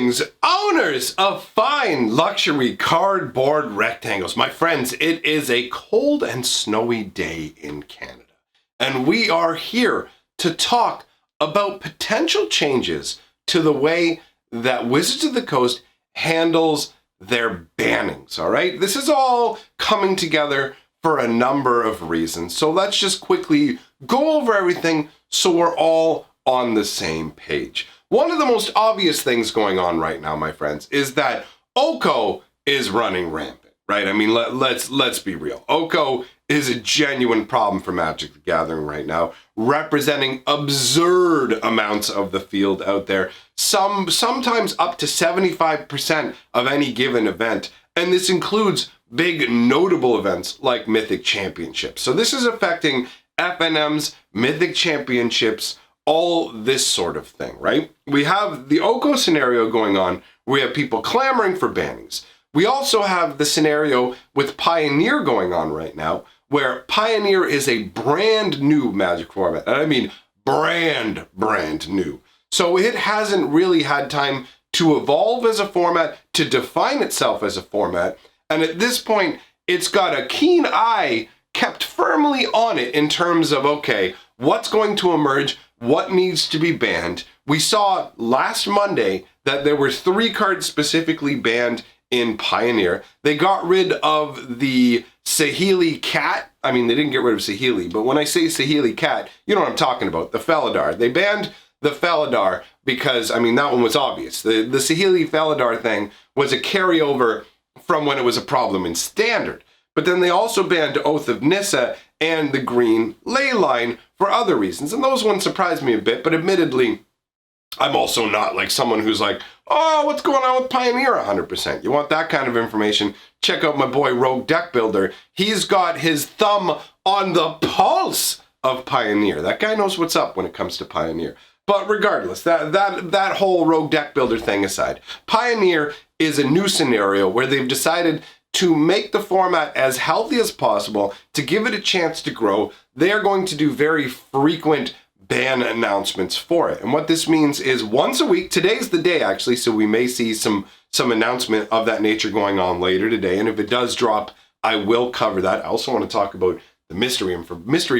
Greetings, owners of fine luxury cardboard rectangles. My friends, it is a cold and snowy day in Canada, and we are here to talk about potential changes to the way that Wizards of the Coast handles their bannings, all right? This is all coming together for a number of reasons. So let's just quickly go over everything so we're all on the same page. One of the most obvious things going on right now, my friends, is that Oko is running rampant, right? I mean, let's be real. Oko is a genuine problem for Magic the Gathering right now, representing absurd amounts of the field out there, sometimes up to 75% of any given event. And this includes big notable events like Mythic Championships. So this is affecting FNMs, Mythic Championships, all this sort of thing, right? We have the Oko scenario going on. We have people clamoring for bannings. We also have the scenario with Pioneer going on right now, where Pioneer is a brand new Magic format. And I mean brand new. So it hasn't really had time to evolve as a format, to define itself as a format. And at this point, it's got a keen eye kept firmly on it in terms of, okay, what's going to emerge? What needs to be banned? We saw last Monday that there were 3 cards specifically banned in Pioneer. They got rid of the Saheeli Cat. I mean, they didn't get rid of Saheeli, but when I say Saheeli Cat, you know what I'm talking about, the Felidar. They banned the Felidar because, I mean, that one was obvious. The Saheeli Felidar thing was a carryover from when it was a problem in Standard. But then they also banned Oath of Nissa and the Green Leyline for other reasons. And those ones surprised me a bit, but admittedly, I'm also not like someone who's like, oh, what's going on with Pioneer 100%. You want that kind of information? Check out my boy Rogue Deck Builder. He's got his thumb on the pulse of Pioneer. That guy knows what's up when it comes to Pioneer. But regardless, that whole Rogue Deck Builder thing aside, Pioneer is a new scenario where they've decided to make the format as healthy as possible, to give it a chance to grow. They're going to do very frequent ban announcements for it. And what this means is once a week, today's the day actually, so we may see some announcement of that nature going on later today. And if it does drop, I will cover that. I also want to talk about the mystery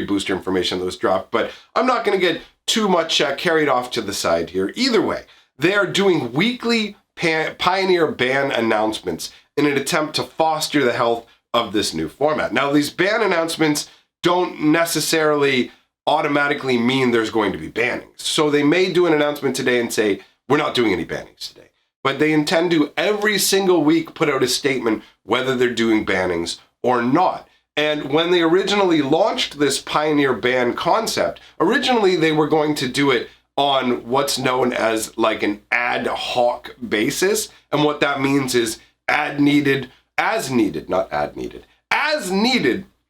booster information that was dropped, but I'm not going to get too much carried off to the side here. Either way, they are doing weekly Pioneer ban announcements in an attempt to foster the health of this new format. Now, these ban announcements don't necessarily automatically mean there's going to be bannings. So they may do an announcement today and say, we're not doing any bannings today. But they intend to every single week put out a statement whether they're doing bannings or not. And when they originally launched this Pioneer ban concept, originally they were going to do it on what's known as like an ad hoc basis. And what that means is as needed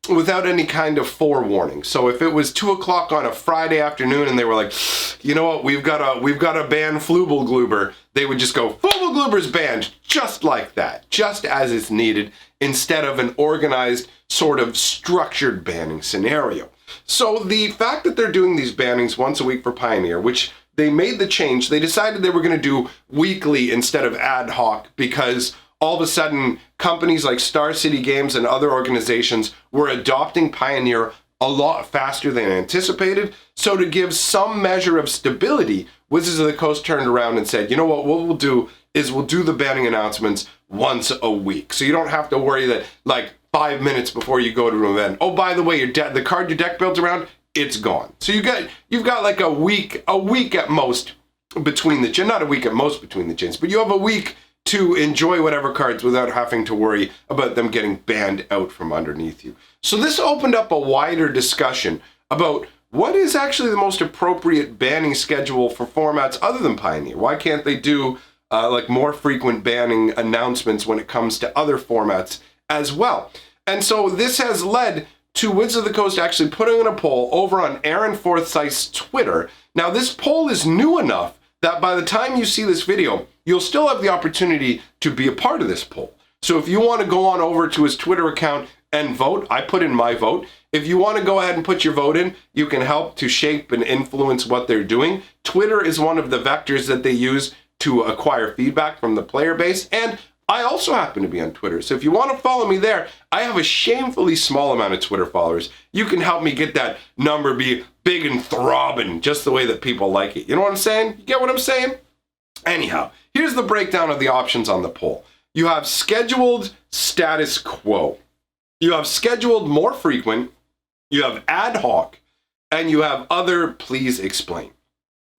without any kind of forewarning. So if it was 2 o'clock on a Friday afternoon and they were like, you know what, we've got to ban Flubelgluber, they would just go, Flubelgluber's banned, just like that, just as it's needed, instead of an organized sort of structured banning scenario. So the fact that they're doing these bannings once a week for Pioneer, which they made the change, they decided they were going to do weekly instead of ad hoc because all of a sudden companies like Star City Games and other organizations were adopting Pioneer a lot faster than anticipated. So to give some measure of stability, Wizards of the Coast turned around and said, you know what we'll do is we'll do the banning announcements once a week. So you don't have to worry that like 5 minutes before you go to an event, oh, by the way, the card your deck builds around, it's gone. So you've got like a week at most between the chains, not a week at most between the chains, but you have a week to enjoy whatever cards without having to worry about them getting banned out from underneath you. So this opened up a wider discussion about what is actually the most appropriate banning schedule for formats other than Pioneer. Why can't they do like more frequent banning announcements when it comes to other formats as well? And so this has led to Wizards of the Coast actually putting in a poll over on Aaron Forsyth's Twitter. Now this poll is new enough that by the time you see this video, you'll still have the opportunity to be a part of this poll. So if you want to go on over to his Twitter account and vote, I put in my vote. If you want to go ahead and put your vote in, you can help to shape and influence what they're doing. Twitter is one of the vectors that they use to acquire feedback from the player base. And I also happen to be on Twitter. So if you want to follow me there, I have a shamefully small amount of Twitter followers. You can help me get that number be big and throbbing just the way that people like it. You know what I'm saying? You get what I'm saying? Anyhow, here's the breakdown of the options on the poll. You have scheduled status quo. You have scheduled more frequent. You have ad hoc. And you have other please explain.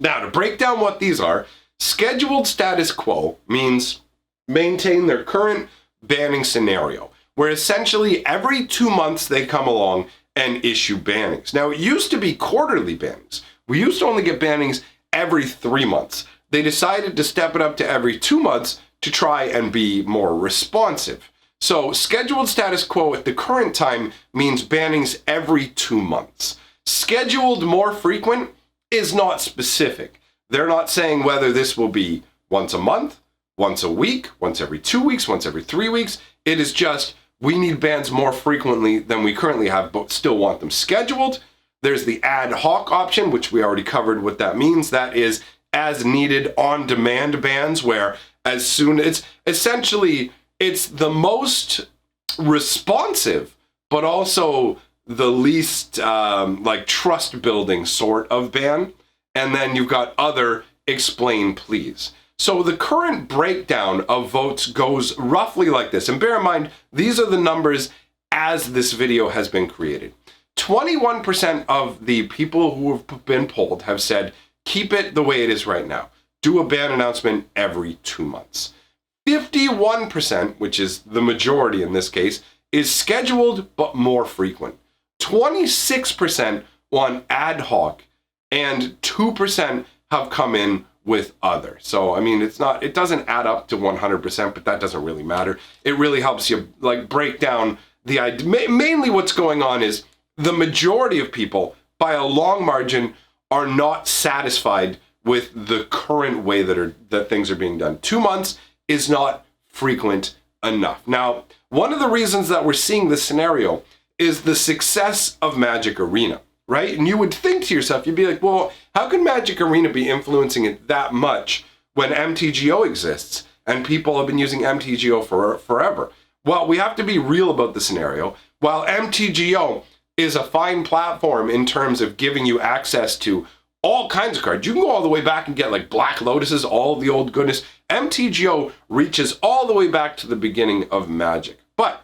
Now, to break down what these are, scheduled status quo means maintain their current banning scenario, where essentially every 2 months they come along and issue bannings. Now, it used to be quarterly bannings. We used to only get bannings every 3 months. They decided to step it up to every 2 months to try and be more responsive. So scheduled status quo at the current time means bannings every 2 months. Scheduled more frequent is not specific. They're not saying whether this will be once a month, once a week, once every 2 weeks, once every 3 weeks. It is just, we need bans more frequently than we currently have, but still want them scheduled. There's the ad hoc option, which we already covered what that means. That is as needed on demand bans, where as soon it's essentially, it's the most responsive, but also the least like trust building sort of ban. And then you've got other explain please. So the current breakdown of votes goes roughly like this. And bear in mind, these are the numbers as this video has been created. 21% of the people who have been polled have said, keep it the way it is right now. Do a ban announcement every 2 months. 51%, which is the majority in this case, is scheduled but more frequent. 26% want ad hoc, and 2% have come in with other. So, I mean, it doesn't add up to 100%, but that doesn't really matter. It really helps you like break down the idea. Mainly what's going on is the majority of people, by a long margin, are not satisfied with the current way that things are being done. 2 months is not frequent enough. Now, one of the reasons that we're seeing this scenario is the success of Magic Arena, right? And you would think to yourself, you'd be like, well, how can Magic Arena be influencing it that much when MTGO exists and people have been using MTGO for forever? Well, we have to be real about the scenario. While MTGO is a fine platform in terms of giving you access to all kinds of cards, you can go all the way back and get like Black Lotuses, all the old goodness. MTGO reaches all the way back to the beginning of Magic, but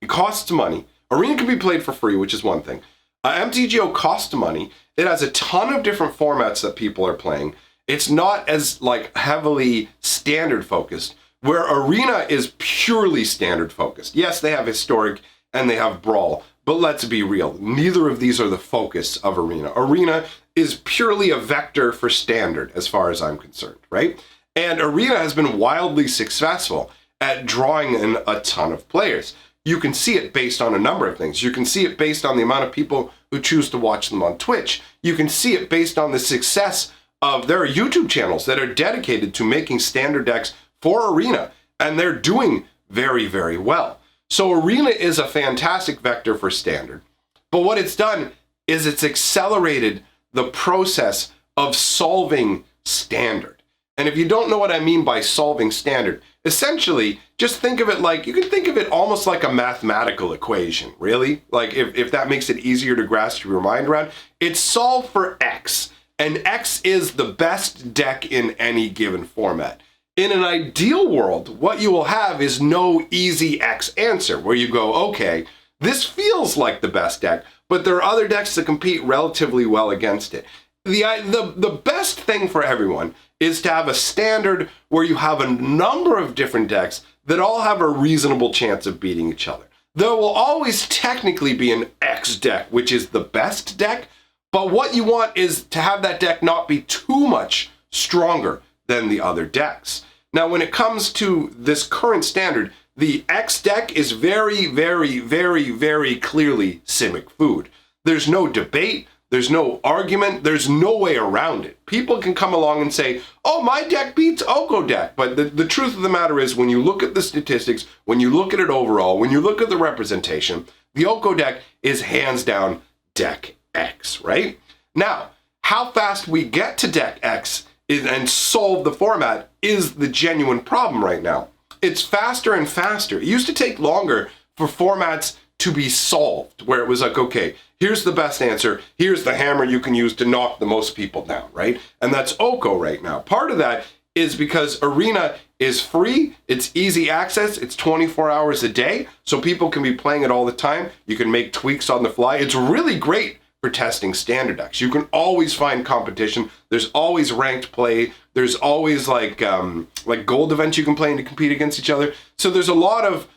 it costs money. Arena can be played for free, which is one thing. MTGO costs money. It has a ton of different formats that people are playing. It's not as like heavily standard focused, where Arena is purely standard focused. Yes, they have Historic and they have Brawl, but let's be real. Neither of these are the focus of Arena. Arena is purely a vector for standard as far as I'm concerned, right? And Arena has been wildly successful at drawing in a ton of players. You can see it based on a number of things. You can see it based on the amount of people who choose to watch them on Twitch. You can see it based on the success of their YouTube channels that are dedicated to making standard decks for Arena, and they're doing very, very well. So Arena is a fantastic vector for standard. But what it's done is it's accelerated the process of solving standard. And if you don't know what I mean by solving standard, essentially, just think of it like, you can think of it almost like a mathematical equation, really. Like if that makes it easier to grasp your mind around, it's solve for X, and X is the best deck in any given format. In an ideal world, what you will have is no easy X answer, where you go, okay, this feels like the best deck, but there are other decks that compete relatively well against it. The best thing for everyone is to have a standard where you have a number of different decks that all have a reasonable chance of beating each other. There will always technically be an X deck, which is the best deck, but what you want is to have that deck not be too much stronger than the other decks. Now, when it comes to this current standard, the X deck is very, very, very, very clearly Simic Food. There's no debate. There's no argument. There's no way around it. People can come along and say, oh, my deck beats Oko deck. But the truth of the matter is, when you look at the statistics, when you look at it overall, when you look at the representation, the Oko deck is hands down deck X, right? Now, how fast we get to deck X and solve the format is the genuine problem right now. It's faster and faster. It used to take longer for formats to be solved, where it was like, okay, here's the best answer. Here's the hammer you can use to knock the most people down, right? And that's Oko right now. Part of that is because Arena is free, it's easy access, it's 24 hours a day, so people can be playing it all the time. You can make tweaks on the fly. It's really great for testing standard decks. You can always find competition. There's always ranked play. There's always like gold events you can play and to compete against each other. So there's a lot of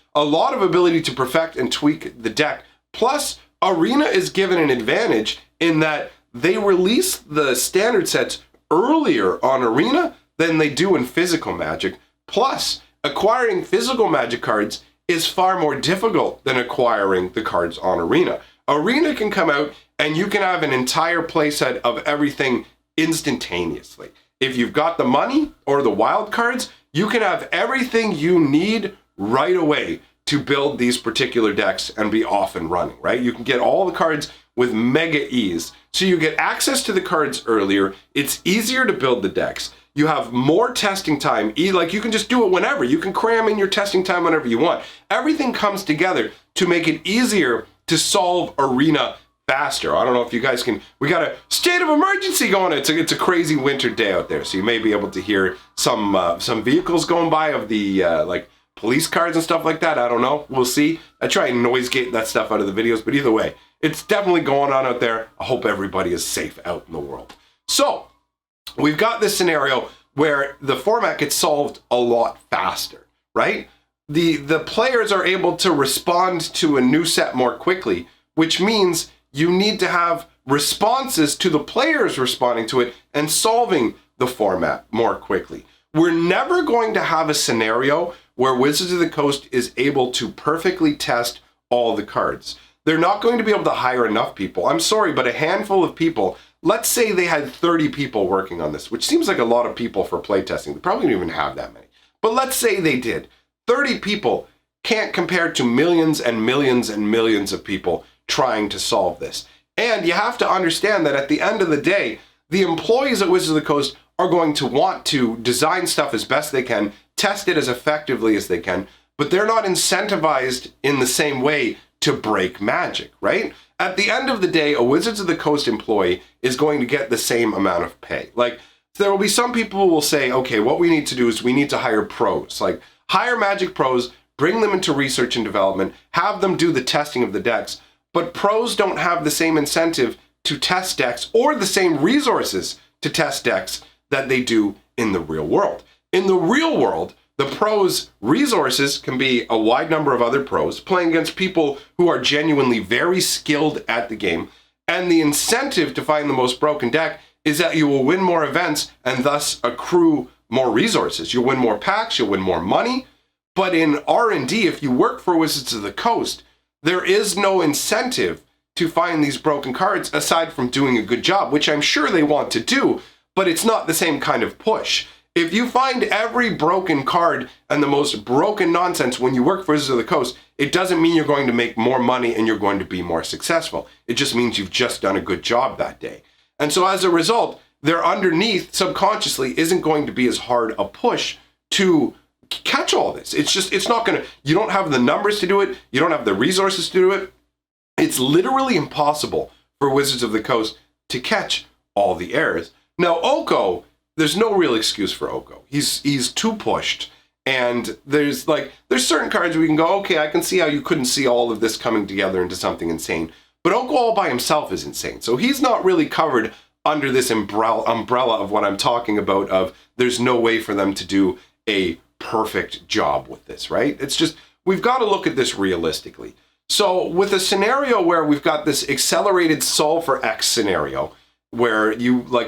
ability to perfect and tweak the deck. Plus, Arena is given an advantage in that they release the standard sets earlier on Arena than they do in physical Magic. Plus, acquiring physical Magic cards is far more difficult than acquiring the cards on Arena. Arena can come out and you can have an entire playset of everything instantaneously. If you've got the money or the wild cards, you can have everything you need right away to build these particular decks and be off and running, right? You can get all the cards with mega ease. So you get access to the cards earlier. It's easier to build the decks. You have more testing time. Like, you can just do it whenever. You can cram in your testing time whenever you want. Everything comes together to make it easier to solve Arena faster. I don't know if you guys can, we got a state of emergency going. It's a crazy winter day out there. So you may be able to hear some vehicles going by of the like police cars and stuff like that. I don't know. We'll see. I try and noise gate that stuff out of the videos, but either way, it's definitely going on out there. I hope everybody is safe out in the world. So we've got this scenario where the format gets solved a lot faster, right? The players are able to respond to a new set more quickly, which means you need to have responses to the players responding to it and solving the format more quickly. We're never going to have a scenario where Wizards of the Coast is able to perfectly test all the cards. They're not going to be able to hire enough people. I'm sorry, but a handful of people, let's say they had 30 people working on this, which seems like a lot of people for playtesting. They probably don't even have that many. But let's say they did. 30 people can't compare to millions and millions and millions of people trying to solve this. And you have to understand that at the end of the day, the employees at Wizards of the Coast are going to want to design stuff as best they can, test it as effectively as they can, but they're not incentivized in the same way to break Magic, right? At the end of the day, a Wizards of the Coast employee is going to get the same amount of pay. Like, there will be some people who will say, okay, what we need to do is we need to hire pros, like hire Magic pros, bring them into research and development, have them do the testing of the decks. But pros don't have the same incentive to test decks or the same resources to test decks that they do in the real world. In the real world, the pros' resources can be a wide number of other pros playing against people who are genuinely very skilled at the game. And the incentive to find the most broken deck is that you will win more events and thus accrue more resources. You'll win more packs, you'll win more money. But in R&D, if you work for Wizards of the Coast, there is no incentive to find these broken cards aside from doing a good job, which I'm sure they want to do, but it's not the same kind of push. If you find every broken card and the most broken nonsense when you work for Wizards of the Coast, it doesn't mean you're going to make more money and you're going to be more successful. It just means you've just done a good job that day. And so as a result, there underneath subconsciously isn't going to be as hard a push to catch all this. It's not going to, you don't have the numbers to do it. You don't have the resources to do it. It's literally impossible for Wizards of the Coast to catch all the errors. Now, Oko, there's no real excuse for Oko. He's too pushed. And there's certain cards where you can go, okay, I can see how you couldn't see all of this coming together into something insane. But Oko all by himself is insane. So he's not really covered under this umbrella of what I'm talking about of there's no way for them to do a perfect job with this, right? It's just, we've got to look at this realistically. So with a scenario where we've got this accelerated solve for X scenario, where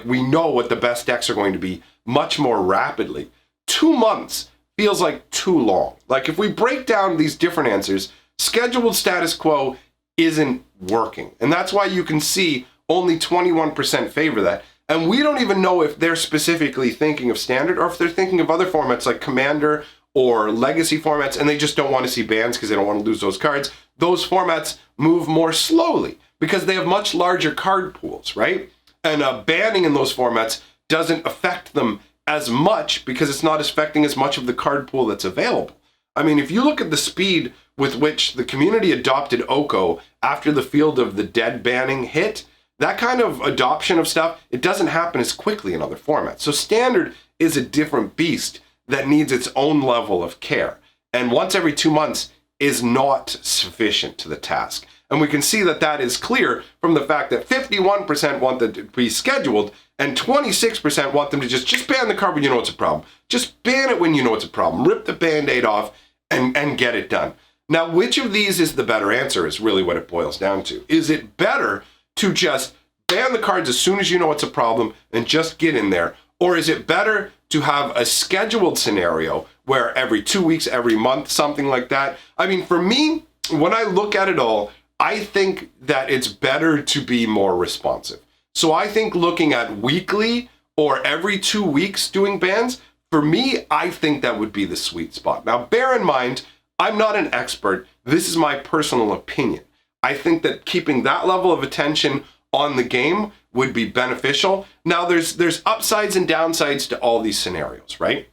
we know what the best decks are going to be much more rapidly, 2 months feels like too long. Like, if we break down these different answers, scheduled status quo isn't working. And that's why you can see only 21% favor that. And we don't even know if they're specifically thinking of standard or if they're thinking of other formats like Commander or Legacy formats, and they just don't want to see bans because they don't want to lose those cards. Those formats move more slowly because they have much larger card pools, right? And banning in those formats doesn't affect them as much because it's not affecting as much of the card pool that's available. I mean, if you look at the speed with which the community adopted Oko after the Field of the Dead banning hit, that kind of adoption of stuff, it doesn't happen as quickly in other formats. So Standard is a different beast that needs its own level of care. And once every 2 months is not sufficient to the task. And we can see that that is clear from the fact that 51% want them to be scheduled and 26% want them to just ban the card when you know it's a problem. Just ban it when you know it's a problem. Rip the Band-Aid off and get it done. Now, which of these is the better answer is really what it boils down to. Is it better to just ban the cards as soon as you know it's a problem and just get in there? Or is it better to have a scheduled scenario where every 2 weeks, every month, something like that? I mean, for me, when I look at it all, I think that it's better to be more responsive. So I think looking at weekly or every 2 weeks doing bans, for me, I think that would be the sweet spot. Now, bear in mind, I'm not an expert. This is my personal opinion. I think that keeping that level of attention on the game would be beneficial. Now, there's upsides and downsides to all these scenarios, right?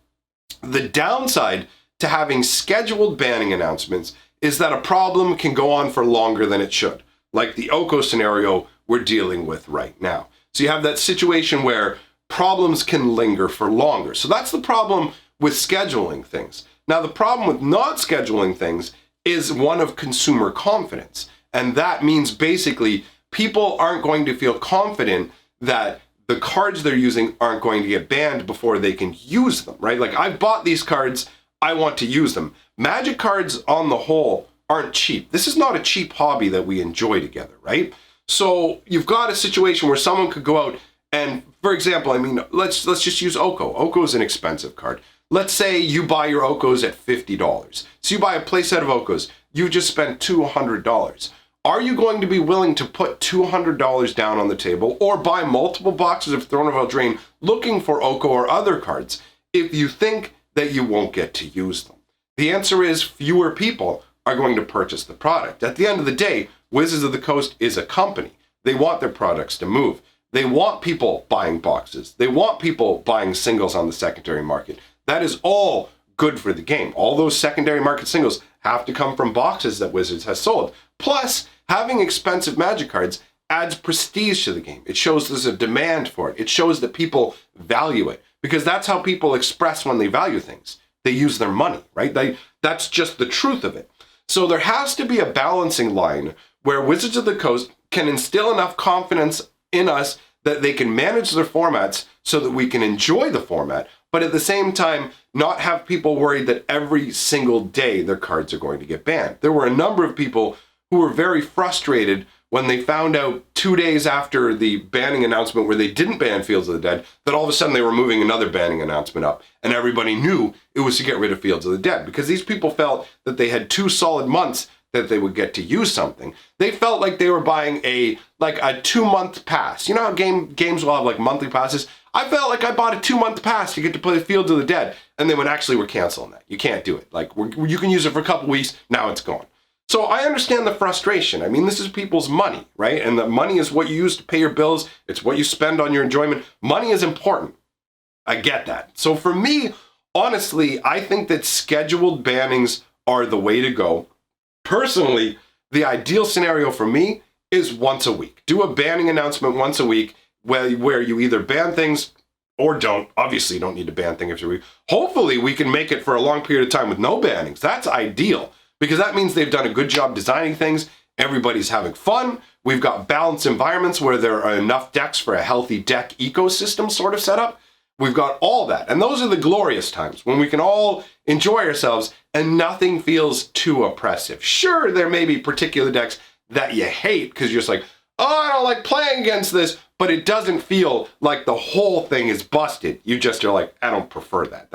The downside to having scheduled banning announcements is that a problem can go on for longer than it should, like the Oko scenario we're dealing with right now. So you have that situation where problems can linger for longer. So that's the problem with scheduling things. Now, the problem with not scheduling things is one of consumer confidence. And that means basically people aren't going to feel confident that the cards they're using aren't going to get banned before they can use them, right? Like, I bought these cards, I want to use them. Magic cards on the whole aren't cheap. This is not a cheap hobby that we enjoy together, right? So you've got a situation where someone could go out and, for example, I mean, let's just use Oko. Oko is an expensive card. Let's say you buy your Okos at $50. So you buy a playset of Okos. You just spent $200. Are you going to be willing to put $200 down on the table or buy multiple boxes of Throne of Eldraine looking for Oko or other cards if you think that you won't get to use them? The answer is fewer people are going to purchase the product. At the end of the day, Wizards of the Coast is a company. They want their products to move. They want people buying boxes. They want people buying singles on the secondary market. That is all good for the game. All those secondary market singles have to come from boxes that Wizards has sold. Plus, having expensive Magic cards adds prestige to the game. It shows there's a demand for it. It shows that people value it, because that's how people express when they value things. They use their money, right? That's just the truth of it. So there has to be a balancing line where Wizards of the Coast can instill enough confidence in us that they can manage their formats so that we can enjoy the format, but at the same time, not have people worried that every single day their cards are going to get banned. There were a number of people who were very frustrated when they found out 2 days after the banning announcement where they didn't ban Fields of the Dead, that all of a sudden they were moving another banning announcement up, and everybody knew it was to get rid of Fields of the Dead, because these people felt that they had 2 solid months that they would get to use something. They felt like they were buying a 2-month pass. You know how games will have like monthly passes? I felt like I bought a 2-month pass to get to play Fields of the Dead, and then when actually we're canceling that. You can't do it. Like, you can use it for a couple weeks, now it's gone. So I understand the frustration. I mean, this is people's money, right? And the money is what you use to pay your bills. It's what you spend on your enjoyment. Money is important. I get that. So for me, honestly, I think that scheduled bannings are the way to go. Personally, the ideal scenario for me is once a week. Do a banning announcement once a week where you either ban things or don't. Obviously, you don't need to ban things every week. Hopefully, we can make it for a long period of time with no bannings. That's ideal, because that means they've done a good job designing things. Everybody's having fun. We've got balanced environments where there are enough decks for a healthy deck ecosystem sort of setup. We've got all that. And those are the glorious times when we can all enjoy ourselves and nothing feels too oppressive. Sure, there may be particular decks that you hate because you're just like, oh, I don't like playing against this, but it doesn't feel like the whole thing is busted. You just are like, I don't prefer that.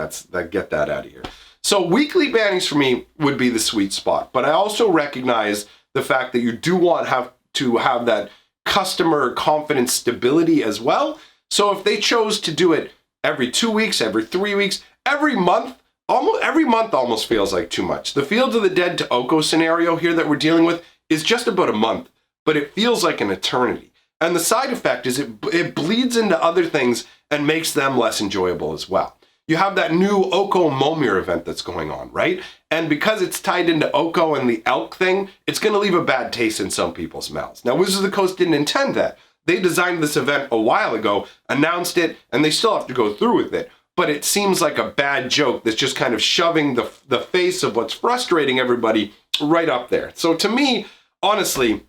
Get that out of here. So weekly bannings for me would be the sweet spot. But I also recognize the fact that you do want to have that customer confidence stability as well. So if they chose to do it every 2 weeks, every 3 weeks, every month almost feels like too much. The Fields of the Dead to Oko scenario here that we're dealing with is just about a month, but it feels like an eternity. And the side effect is it bleeds into other things and makes them less enjoyable as well. You have that new Oko Momir event that's going on, right? And because it's tied into Oko and the elk thing, it's going to leave a bad taste in some people's mouths. Now, Wizards of the Coast didn't intend that. They designed this event a while ago, announced it, and they still have to go through with it. But it seems like a bad joke that's just kind of shoving the face of what's frustrating everybody right up there. So to me, honestly,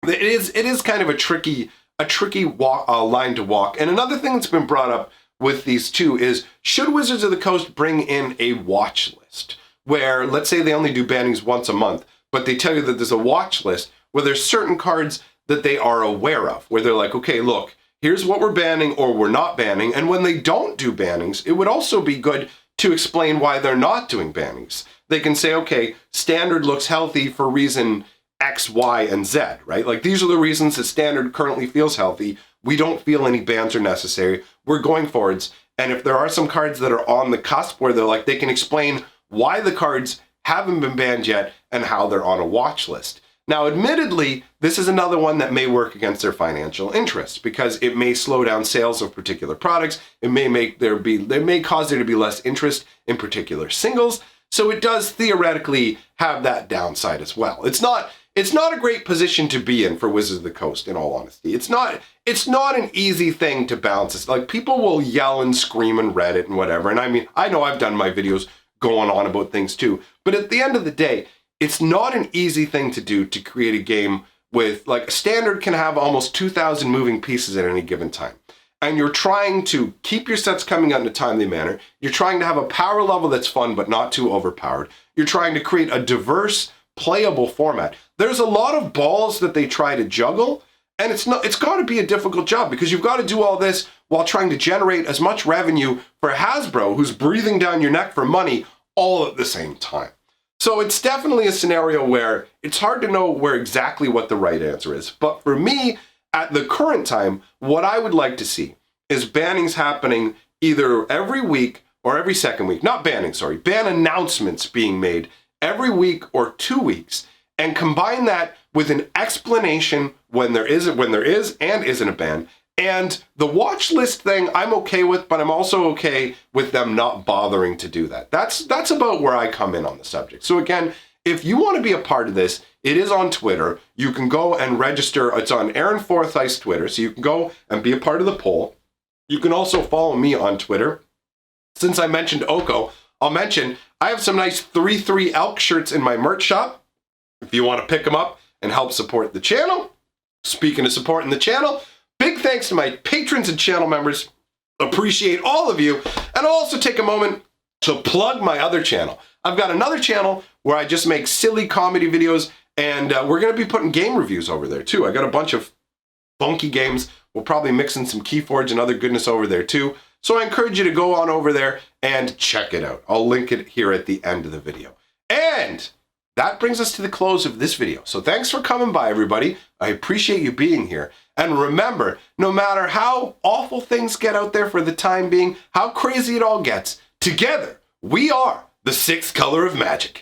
it is kind of a tricky line to walk. And another thing that's been brought up with these two is, should Wizards of the Coast bring in a watch list where, let's say they only do bannings once a month, but they tell you that there's a watch list where there's certain cards that they are aware of, where they're like, okay, look, here's what we're banning or we're not banning. And when they don't do bannings, it would also be good to explain why they're not doing bannings. They can say, okay, Standard looks healthy for reason X, Y, and Z, right? Like, these are the reasons that Standard currently feels healthy. We don't feel any bans are necessary. We're going forwards. And if there are some cards that are on the cusp where they're like, they can explain why the cards haven't been banned yet and how they're on a watch list. Now, admittedly, this is another one that may work against their financial interests because it may slow down sales of particular products. It may cause there to be less interest in particular singles. So it does theoretically have that downside as well. It's not a great position to be in for Wizards of the Coast, in all honesty. It's not an easy thing to balance. It's like, people will yell and scream and Reddit and whatever. And I mean, I know I've done my videos going on about things too, but at the end of the day, it's not an easy thing to do to create a game with, like, Standard can have almost 2,000 moving pieces at any given time. And you're trying to keep your sets coming out in a timely manner. You're trying to have a power level that's fun, but not too overpowered. You're trying to create a diverse, playable format. There's a lot of balls that they try to juggle, and it's got to be a difficult job because you've got to do all this while trying to generate as much revenue for Hasbro, who's breathing down your neck for money, all at the same time. So it's definitely a scenario where it's hard to know exactly what the right answer is. But for me, at the current time, what I would like to see is bannings happening either every week or every second week. Not banning, sorry. Ban announcements being made every week or 2 weeks, and combine that with an explanation when there is and isn't a ban. And the watch list thing I'm okay with, but I'm also okay with them not bothering to do that. That's about where I come in on the subject. So again, if you want to be a part of this, it is on Twitter. You can go and register. It's on Aaron Forsyth's Twitter, so you can go and be a part of the poll. You can also follow me on Twitter. Since I mentioned Oko, I'll mention I have some nice 3-3 elk shirts in my merch shop. If you want to pick them up and help support the channel. Speaking of supporting the channel, big thanks to my patrons and channel members. Appreciate all of you. And I'll also take a moment to plug my other channel. I've got another channel where I just make silly comedy videos, and we're going to be putting game reviews over there too. I got a bunch of funky games. We'll probably mix in some Keyforge and other goodness over there too. So I encourage you to go on over there and check it out. I'll link it here at the end of the video. And that brings us to the close of this video. So thanks for coming by, everybody. I appreciate you being here. And remember, no matter how awful things get out there for the time being, how crazy it all gets, together we are the sixth color of magic.